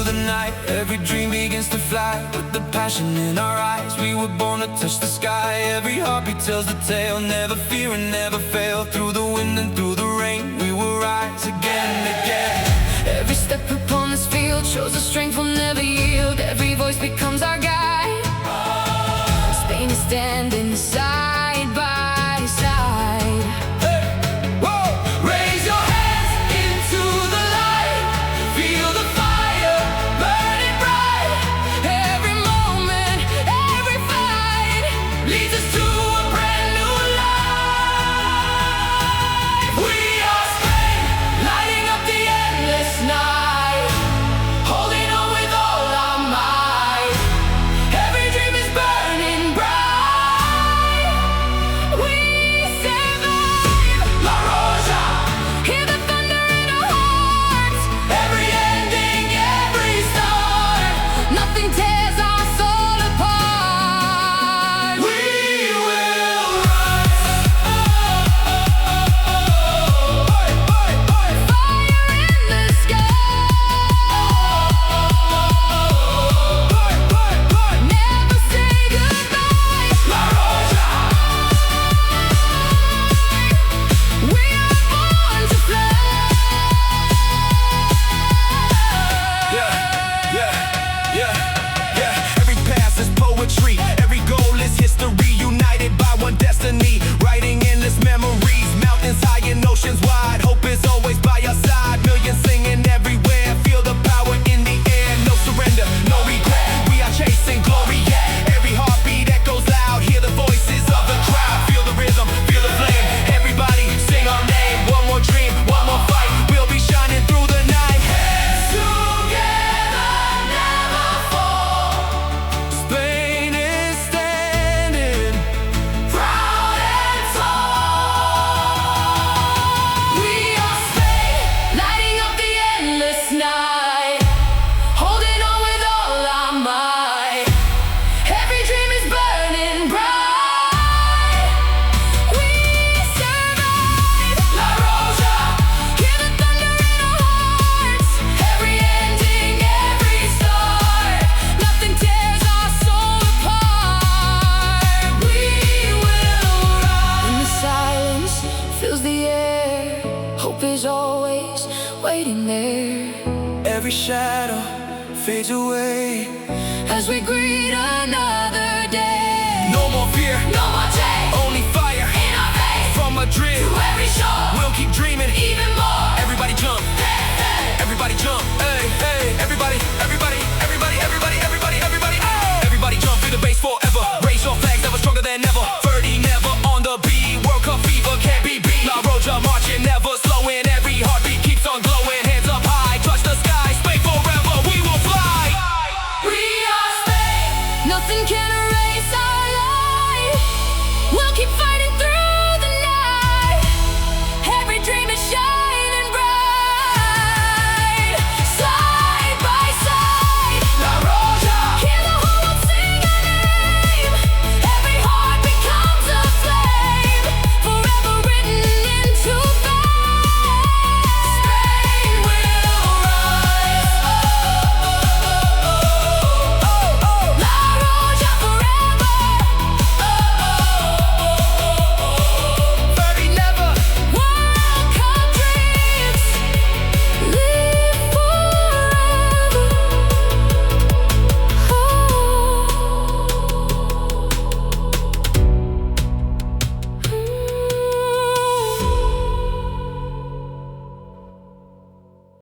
into the night, every dream begins to fly. With the passion in our eyes, we were born to touch the sky. Every heartbeat tells the tale, never fear and never fail. Through the wind and through the rain, we will rise again and again. Every step upon this field shows the strength will never yield. Every voice becomes our guide. Spain is standing side by side. Hey! Whoa! Raise your hands into the light. Feel the fire burning bright. Every moment, every fight Leads us to a brand new life. We are Spain, Lighting up the endless night, holding on with all our might. every dream is burning bright. We survive. La Roja, Hear the thunder in our hearts. every ending, every start. Nothing tears our soul apart. We will rise. Fire in the sky. Never say goodbye. La Roja, We are born to fly. yeah, yeah, yeah, yeah. Every path is poetry, every goal is history. United by one destiny, writing endless memories. Mountains high and oceans wide, hope is always by your side. Millions singing everywhere, feel the power in the air. No surrender, no regret, we are chasing glory, yeah. Every heartbeat echoes loud, hear the voices of the crowd. Feel the rhythm, feel the flame, everybody sing our name. One more dream, one more fight, we'll be shining through the night. Together, never fall. Spain is standing proud and tall. We are Spain, lighting up the endless night, holding on with all our might. Every dream is burning bright. We survive. La Roja, Hear the thunder in our hearts. Every ending, every start. Nothing tears our soul apart. We will rise. In the silence fills the air. Hope is always waiting there. every shadow fades away. As we greet another day. No more fear, No more change only fire. in our veins. From Madrid, To every shore, we'll keep dreaming. even more. Everybody jump, Hey, hey. everybody jump. Hey, hey, everybody, everybody.